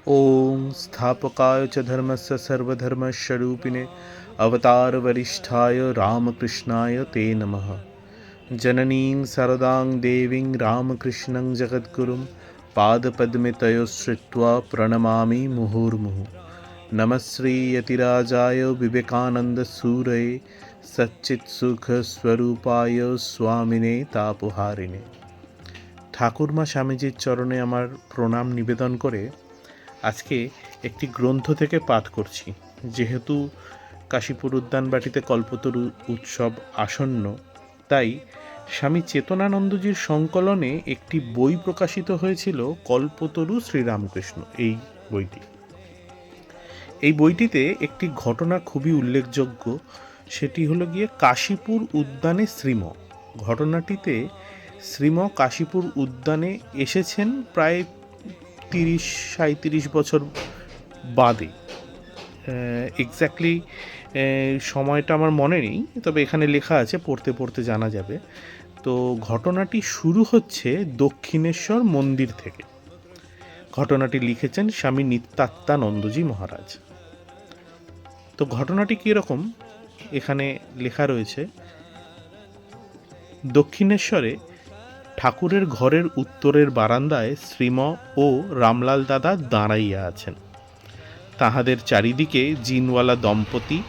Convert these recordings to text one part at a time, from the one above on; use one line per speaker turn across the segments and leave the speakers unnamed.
ॐ स्थापकाय च धर्मस्य सर्वधर्मस्वरूपिणे अवतारवरिष्ठाय रामकृष्णाय ते नमः। जननीं सरदां देवीं रामकृष्णं जगद्गुरुं पादपद्मे तयोः श्रित्वा प्रणमामि मुहुर्मुहुः। नमः श्रीयतिराजाय विवेकानन्दसूरये सच्चित्सुखस्वरूपाय स्वामिने तापहारिणे। ঠাকুরমা স্বামীজির চরণে আমার প্রণাম নিবেদন করে আজকে একটি গ্রন্থ থেকে পাঠ করছি। যেহেতু কাশীপুর উদ্যানবাটিতে কল্পতরু উৎসব আসন্ন, তাই স্বামী চেতনানন্দজির সংকলনে একটি বই প্রকাশিত হয়েছিল, কল্পতরু শ্রীরামকৃষ্ণ। এই বইটিতে একটি ঘটনা খুবই উল্লেখযোগ্য। সেটি হলো গিয়ে কাশীপুর উদ্যানে শ্রীম। ঘটনাটিতে শ্রীম কাশীপুর উদ্যানে এসেছেন প্রায় 30-37 বছর বাদে। এক্স্যাক্টলি সময়টা আমার মনে নেই, তবে এখানে লেখা আছে, পড়তে পড়তে জানা যাবে। তো ঘটনাটি শুরু হচ্ছে দক্ষিণেশ্বর মন্দির থেকে। ঘটনাটি লিখেছেন স্বামী নিত্যাত্মানন্দজি মহারাজ। তো ঘটনাটি কীরকম এখানে লেখা রয়েছে। দক্ষিণেশ্বরে ঠাকুরের ঘরের উত্তরের বারান্দায় শ্রীম ও রামলাল দাদা দাঁড়াইয়া আছেন। তাহাদের চারিদিকে জিনওয়ালা দম্পতি,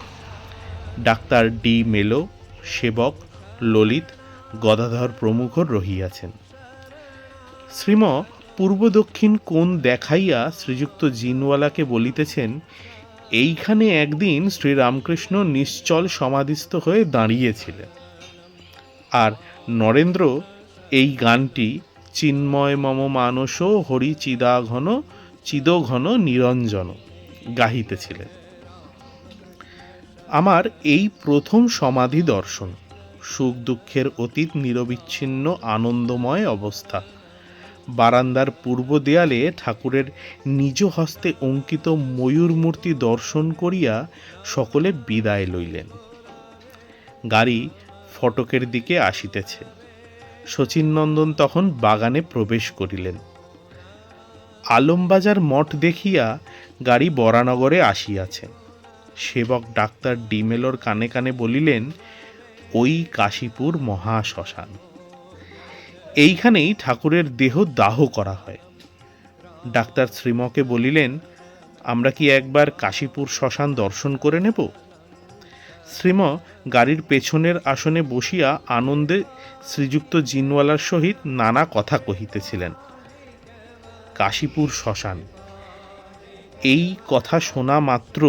ডাক্তার ডি মেলো, সেবক ললিত, গদাধর প্রমুখ রহিয়াছেন। শ্রীম পূর্ব দক্ষিণ কোণ দেখাইয়া শ্রীযুক্ত জিনওয়ালাকে বলিতেছেন, এইখানে একদিন শ্রীরামকৃষ্ণ নিশ্চল সমাধিস্থ হয়ে দাঁড়িয়েছিলেন। আর নরেন্দ্র এই গানটি চিন্ময় মম মানস হরি চিদঘন নিরঞ্জন গাহিতেছিলেন। আমার এই প্রথম সমাধি দর্শন, সুখ দুঃখের অতীত নিরবিচ্ছিন্ন আনন্দময় অবস্থা। বারান্দার পূর্ব দেয়ালে ঠাকুরের নিজ হস্তে অঙ্কিত ময়ূর মূর্তি দর্শন করিয়া সকলে বিদায় লইলেন। গাড়ি ফটকের দিকে আসিতেছে। শচীননন্দন তখন বাগানে প্রবেশ করিলেন। আলমবাজার মঠ দেখিয়া গাড়ি বরানগরে আসিয়াছে। সেবক ডাক্তার ডিমেলোর কানে কানে বলিলেন, ওই কাশীপুর মহাশ্মশান, এইখানেই ঠাকুরের দেহ দাহ করা হয়। ডাক্তার শ্রীমকে বলিলেন, আমরা কি একবার কাশীপুর শ্মশান দর্শন করে নেব? শ্রীম গাড়ির পেছনের আসনে বসিয়া আনন্দে শ্রীযুক্ত জিনওয়ালার সহিত নানা কথা কহিতেছিলেন। কাশীপুর শ্মশান, এই কথা শোনা মাত্র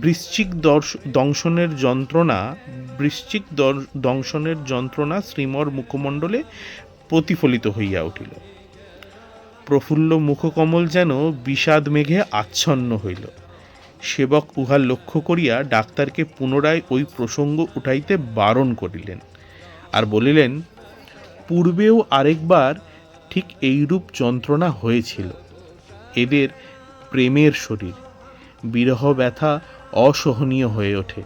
বৃশ্চিক দংশনের যন্ত্রণা শ্রীমর মুখমণ্ডলে প্রতিফলিত হইয়া উঠিল। প্রফুল্ল মুখকমল যেন বিষাদ মেঘে আচ্ছন্ন হইল। সেবক উহা লক্ষ্য করিয়া ডাক্তারকে পুনরায় ওই প্রসঙ্গ উঠাইতে বারণ করিলেন, আর বলিলেন, পূর্বেও আরেকবার ঠিক এইরূপ যন্ত্রণা হয়েছিল। এদের প্রেমের শরীর, বিরহ ব্যথা অসহনীয় হয়ে ওঠে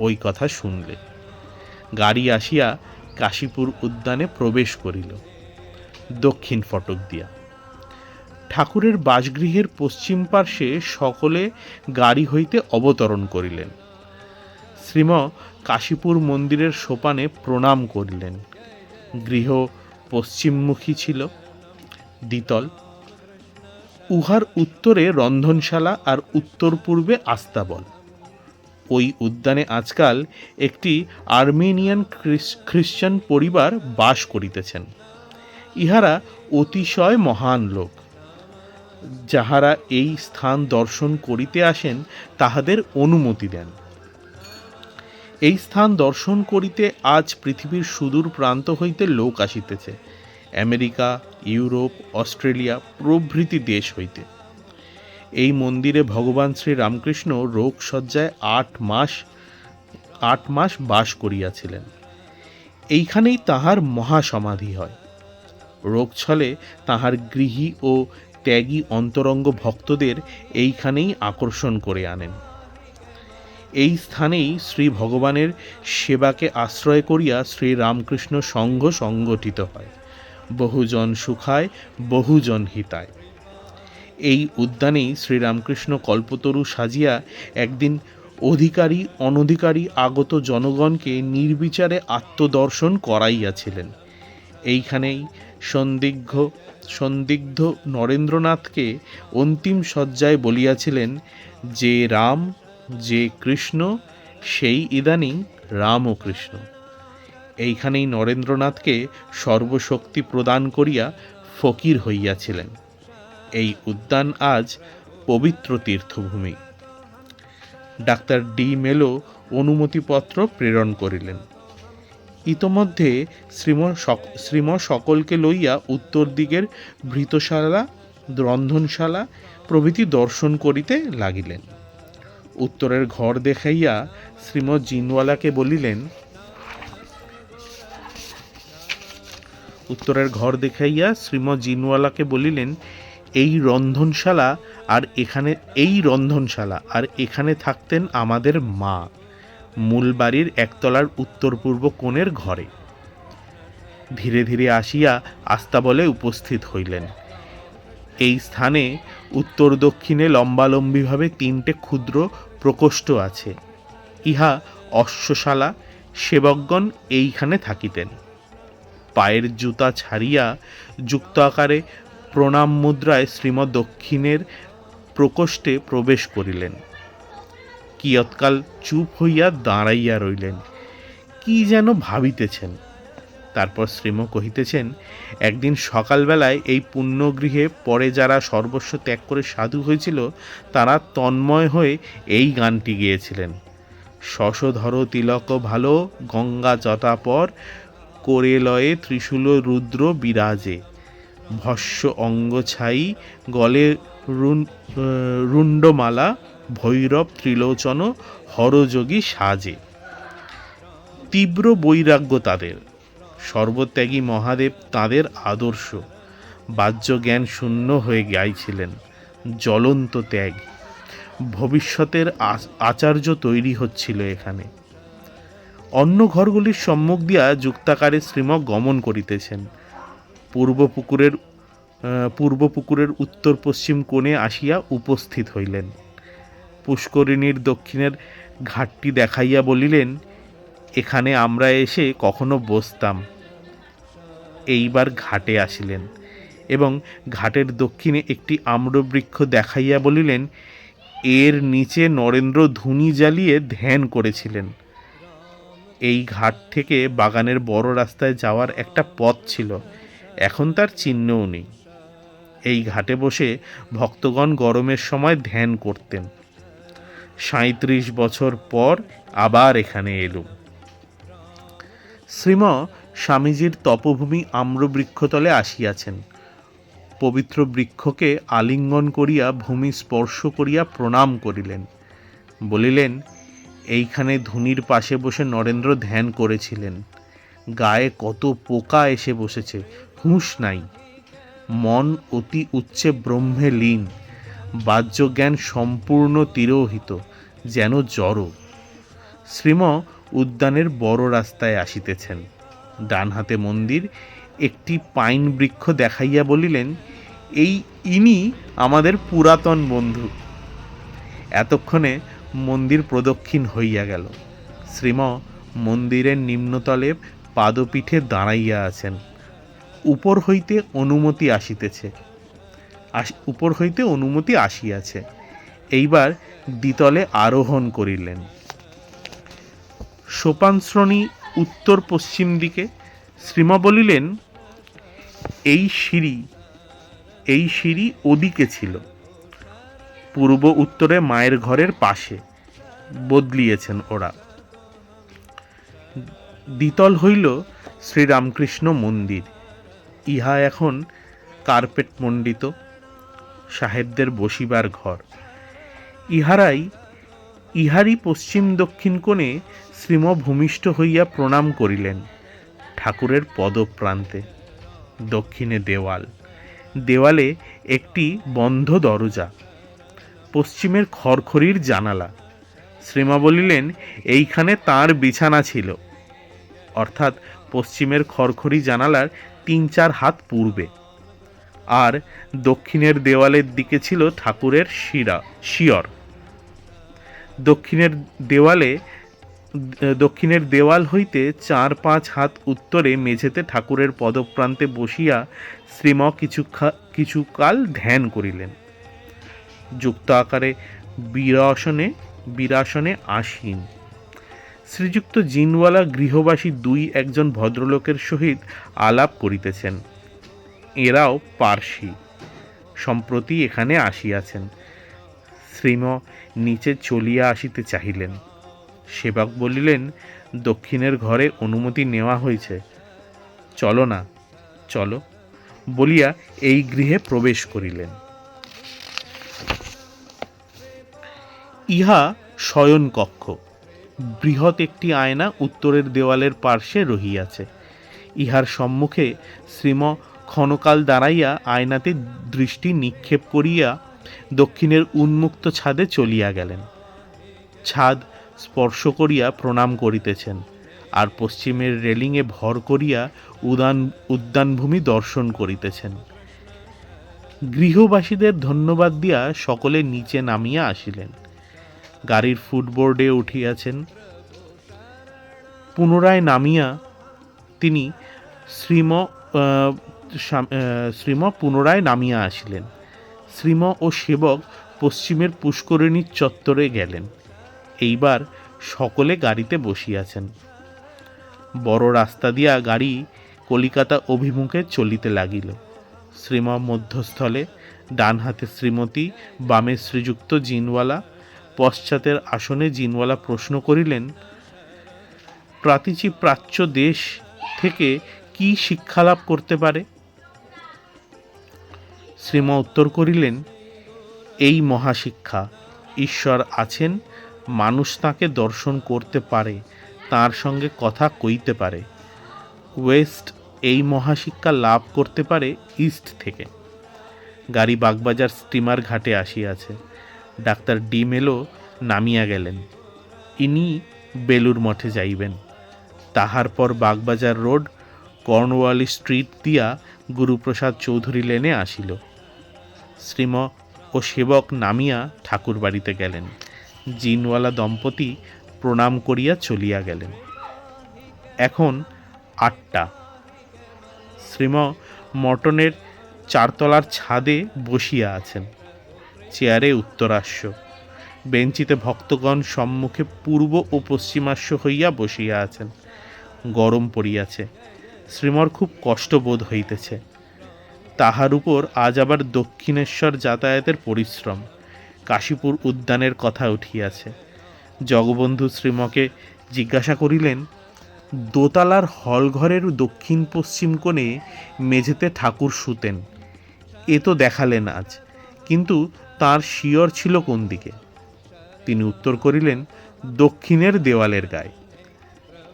ওই কথা শুনলে। গাড়ি আসিয়া কাশীপুর উদ্যানে প্রবেশ করিল দক্ষিণ ফটক দিয়া। ঠাকুরের বাসগৃহের পশ্চিম পার্শ্বে সকলে গাড়ি হইতে অবতরণ করিলেন। শ্রীম কাশীপুর মন্দিরের সোপানে প্রণাম করিলেন। গৃহ পশ্চিমমুখী ছিল, দ্বিতল। উহার উত্তরে রন্ধনশালা আর উত্তর পূর্বে আস্তাবল। ওই উদ্যানে আজকাল একটি আর্মেনিয়ান খ্রিশ্চান পরিবার বাস করিতেছেন। ইহারা অতিশয় মহান লোক। যাহারা এই স্থান দর্শন করিতে আসেন তাহাদের অনুমতি দেন। এই স্থান দর্শন করিতে আজ পৃথিবীর সুদূর প্রান্ত হইতে লোক আসিতেছে, আমেরিকা, ইউরোপ, অস্ট্রেলিয়া প্রভৃতি দেশ হইতে। এই মন্দিরে ভগবান শ্রীরামকৃষ্ণ রোগশয্যায় 8 মাস বাস করিয়াছিলেন। এইখানেই তাহার মহাসমাধি হয়। রোগ ছলে তাহার গৃহী ও ত্যাগী অন্তরঙ্গ ভক্তদের এইখানেই আকর্ষণ করে আনেন। এই স্থানেই শ্রী ভগবানের সেবাকে আশ্রয় করিয়া শ্রীরামকৃষ্ণ সংঘ সংগঠিত হয়। বহুজন সুখায়, বহুজন হিতায়। এই উদ্যানেই শ্রীরামকৃষ্ণ কল্পতরু সাজিয়া একদিন অধিকারী অনধিকারী আগত জনগণকে নির্বিচারে আত্মদর্শন করাইয়াছিলেন। এইখানেই সন্দিগ্ধ নরেন্দ্রনাথকে অন্তিম শয্যায় বলিয়াছিলেন, যে রাম যে কৃষ্ণ সেই ইদানিং রাম ও কৃষ্ণ। এইখানেই নরেন্দ্রনাথকে সর্বশক্তি প্রদান করিয়া ফকির হইয়াছিলেন। এই উদ্যান আজ পবিত্র তীর্থভূমি। ডাক্তার ডি মেলো অনুমতিপত্র প্রেরণ করিলেন। ইতোমধ্যে শ্রীম সকলকে লইয়া উত্তর দিকের ভৃতশালা, রন্ধনশালা প্রভৃতি দর্শন করিতে লাগিলেন। উত্তরের ঘর দেখাইয়া শ্রীমৎ জিনওয়ালাকে বলিলেন, এই রন্ধনশালা আর এখানে থাকতেন আমাদের মা, মূল বাড়ির একতলার উত্তর পূর্ব কোণের ঘরে। ধীরে ধীরে আসিয়া আস্তাবলে উপস্থিত হইলেন। এই স্থানে উত্তর দক্ষিণে লম্বালম্বিভাবে 3টে ক্ষুদ্র প্রকোষ্ঠ আছে। ইহা অশ্বশালা। সেবকগণ এইখানে থাকিতেন। পায়ের জুতা ছাড়িয়া যুক্ত আকারে প্রণাম মুদ্রায় শ্রীমৎ দক্ষিণের প্রকোষ্ঠে প্রবেশ করিলেন। কিয়ৎকাল চুপ হইয়া দাঁড়াইয়া রইলেন, কি যেন ভাবিতেছেন। তারপর শ্রীম কহিতেছেন, একদিন সকালবেলায় এই পুণ্যগৃহে পরে যারা সর্বস্ব ত্যাগ করে সাধু হয়েছিল, তারা তন্ময় হয়ে এই গানটি গেয়েছিলেন। শশধর তিলক ভালো, গঙ্গা জটাপর করে লয়ে ত্রিশূল রুদ্র বিরাজে, ভস্য অঙ্গ ছাই গলে রুণ্ডমালা, ভৈরব ত্রিলোচন হরযোগী সাজে। তীব্র বৈরাগ্য তাদের। সর্বত্যাগী মহাদেব তাদের আদর্শ। বাহ্য জ্ঞান শূন্য হয়ে গাইছিলেন। জ্বলন্ত ত্যাগ। ভবিষ্যতের আচার্য তৈরি হচ্ছিল এখানে। অন্য ঘরগুলির সম্মুখ দিয়া যুক্তাকারে শ্রীমক গমন করিতেছেন। পূর্ব পুকুরের উত্তর পশ্চিম কোণে আসিয়া উপস্থিত হইলেন। পুষ্করিণীর দক্ষিণের ঘাটটি দেখাইয়া বলিলেন, এখানে আমরা এসে কখনো বসতাম। এইবার ঘাটে আসিলেন এবং ঘাটের দক্ষিণে একটি আম্রবৃক্ষ দেখাইয়া বলিলেন, এর নিচে নরেন্দ্র ধুনি জ্বালিয়ে ধ্যান করেছিলেন। এই ঘাট থেকে বাগানের বড় রাস্তায় যাওয়ার একটা পথ ছিল, এখন তার চিহ্নও নেই। এই ঘাটে বসে ভক্তগণ গরমের সময় ধ্যান করতেন। 37 বছর পর আবার এখানে এলুম। শ্রীম স্বামীজির তপভূমি আম্রবৃক্ষতলে আসিয়াছেন। পবিত্র বৃক্ষকে আলিঙ্গন করিয়া ভূমি স্পর্শ করিয়া প্রণাম করিলেন। বলিলেন, এইখানে ধুনির পাশে বসে নরেন্দ্র ধ্যান করেছিলেন। গায়ে কত পোকা এসে বসেছে, হুঁশ নাই। মন অতি উচ্চে ব্রহ্মে লীন। বাহ্যজ্ঞান সম্পূর্ণ তিরোহিত, যেন জড়। শ্রীম উদ্যানের বড় রাস্তায় আসিতেছেন। ডান হাতে মন্দির। একটি পাইন বৃক্ষ দেখাইয়া বলিলেন, ইনি আমাদের পুরাতন বন্ধু। এতক্ষণে মন্দির প্রদক্ষিণ হইয়া গেল। শ্রীম মন্দিরের নিম্নতলে পাদপীঠে দাঁড়াইয়া আছেন। উপর হইতে অনুমতি আসিয়াছে। এইবার দ্বিতলে আরোহণ করিলেন। সোপানশ্রেণী উত্তর পশ্চিম দিকে। শ্রীম বলিলেন, এই সিঁড়ি ওদিকে ছিল, পূর্ব উত্তরে মায়ের ঘরের পাশে। বদলিয়েছেন ওরা। দ্বিতল হইল শ্রীরামকৃষ্ণ মন্দির। ইহা এখন কার্পেট মণ্ডিত, সাহেবদের বসিবার ঘর। ইহারই পশ্চিম দক্ষিণ কোণে শ্রীম ভূমিষ্ঠ হইয়া প্রণাম করিলেন। ঠাকুরের পদপ্রান্তে। দক্ষিণে দেওয়ালে একটি বন্ধ দরজা, পশ্চিমের খড়খড়ির জানালা। শ্রীমা বলিলেন, এইখানে তাঁর বিছানা ছিল, অর্থাৎ পশ্চিমের খড়খড়ি জানালার 3-4 হাত পূর্বে। আর দক্ষিণের দেওয়ালের দিকে ছিল ঠাকুরের শিয়র। দক্ষিণের দেওয়াল হইতে 4-5 হাত উত্তরে মেঝেতে ঠাকুরের পদপ্রান্তে বসিয়া শ্রীম কিছুকাল ধ্যান করিলেন। যুক্ত আকারে বীরাসনে আসীন শ্রীযুক্ত জিনওয়ালা গৃহবাসী 2-1 ভদ্রলোকের সহিত আলাপ করিতেছেন। এরাও পার্সি, সম্প্রতি এখানে আসিয়াছেন। শ্রীম নিচে চলিয়া আসিতে চাহিলেন। সেবক বলিলেন, দক্ষিণের ঘরে অনুমতি নেওয়া হয়েছে, চলো না, চলো বলিয়া এই গৃহে প্রবেশ করিলেন। ইহা শয়নকক্ষ। বৃহৎ একটি আয়না উত্তরের দেওয়ালের পার্শ্বে রহিয়াছে। ইহার সম্মুখে শ্রীম ক্ষণকাল দাঁড়াইয়া আয়নাতে দৃষ্টি নিক্ষেপ করিয়া দক্ষিণের উন্মুক্ত ছাদে চলিয়া গেলেন। ছাদ স্পর্শ করিয়া প্রণাম করিতেছেন, আর পশ্চিমের রেলিংয়ে ভর করিয়া উদ্যানভূমি দর্শন করিতেছেন। গৃহবাসীদের ধন্যবাদ দিয়া সকলে নিচে নামিয়া আসিলেন। গাড়ির ফুটবোর্ডে উঠিয়াছেন। পুনরায় নামিয়া তিনি শ্রীম পুনরায় নামিয়া আসিলেন। শ্রীম ও সেবক পশ্চিমের পুষ্করিণীর চত্বরে গেলেন। এইবার সকলে গাড়িতে বসিয়াছেন। বড় রাস্তা দিয়া গাড়ি কলিকাতা অভিমুখে চলিতে লাগিল। শ্রীম মধ্যস্থলে, ডান হাতে শ্রীমতী, বামে শ্রীযুক্ত জিনওয়ালা। পশ্চাতের আসনে জিনওয়ালা প্রশ্ন করিলেন, প্রাচ্য দেশ থেকে কি শিক্ষালাভ করতে পারে? শ্রীম উত্তর করিলেন, এই মহাশিক্ষা, ঈশ্বর আছেন, মানুষ তাঁকে দর্শন করতে পারে, তাঁর সঙ্গে কথা কইতে পারে। ওয়েস্ট এই মহাশিক্ষা লাভ করতে পারে ইস্ট থেকে। গাড়ি বাগবাজার স্টিমার ঘাটে আসিয়াছে। ডাক্তার ডিমেলো নামিয়া গেলেন। ইনি বেলুর মঠে যাইবেন। তাহার পর বাগবাজার রোড, কর্নওয়ালিস স্ট্রিট দিয়া গুরুপ্রসাদ চৌধুরী লেনে আসিল। শ্রীম ও সেবক নামিয়া ঠাকুর বাড়িতে গেলেন। জিনওয়ালা দম্পতি প্রণাম করিয়া চলিয়া গেলেন। এখন 8টা। শ্রীম মটনের 4 তলার ছাদে বসিয়া আছেন। চেয়ারে উত্তরাস্য, বেঞ্চিতে ভক্তগণ সম্মুখে পূর্ব ও পশ্চিমাস্য হইয়া বসিয়া আছেন। গরম পড়িয়াছে। শ্রীমর খুব কষ্ট বোধ হইতেছে। তাহার উপর আজ আবার দক্ষিণেশ্বর যাতায়াতের পরিশ্রম। কাশীপুর উদ্যানের কথা উঠিয়াছে। জগবন্ধু শ্রীমকে জিজ্ঞাসা করিলেন, দোতলার হলঘরের দক্ষিণ পশ্চিম কোণে মেঝেতে ঠাকুর শুতেন, এ তো দেখালেন আজ, কিন্তু তার শিয়র ছিল কোন দিকে? তিনি উত্তর করিলেন, দক্ষিণের দেওয়ালের গায়ে।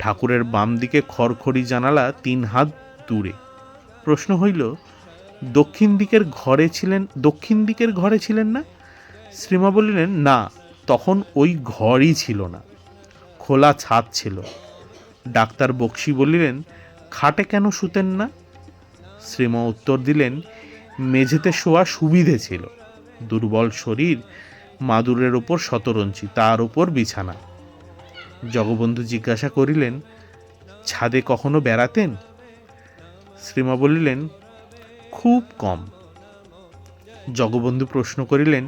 ঠাকুরের বাম দিকে খড়খড়ি জানালা 3 হাত দূরে। প্রশ্ন হইল, দক্ষিণ দিকের ঘরে ছিলেন না? শ্রীমা বলিলেন, না, তখন ওই ঘরই ছিল না, খোলা ছাদ ছিল। ডাক্তার বক্সি বলিলেন, খাটে কেন শুতেন না? শ্রীমা উত্তর দিলেন, মেঝেতে শোয়া সুবিধে ছিল। দুর্বল শরীর, মাদুরের ওপর শতরঞ্চি, তার উপর বিছানা। জগবন্ধু জিজ্ঞাসা করিলেন, ছাদে কখনো বেড়াতেন? শ্রীমা বলিলেন, খুব কম। জগবন্ধু প্রশ্ন করিলেন,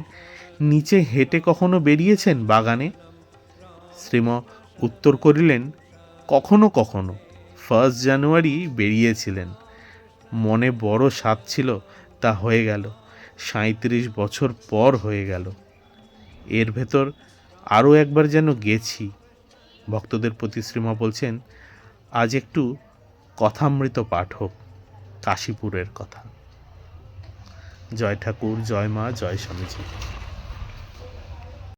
নিচে হেঁটে কখনো বেরিয়েছেন বাগানে? শ্রীমা উত্তর করিলেন, কখনো কখনো 1 জানুয়ারি বেরিয়েছিলেন। মনে বড় সাধ ছিল, তা হয়ে গেল। 37 বছর পর হয়ে গেল। এর ভেতর আরও একবার যেন গেছি। ভক্তদের প্রতি শ্রীমা বলছেন, আজ একটু কথামৃত পাঠ হোক, কাশীপুরের কথা। জয় ঠাকুর, জয় মা, জয় স্বামীজি।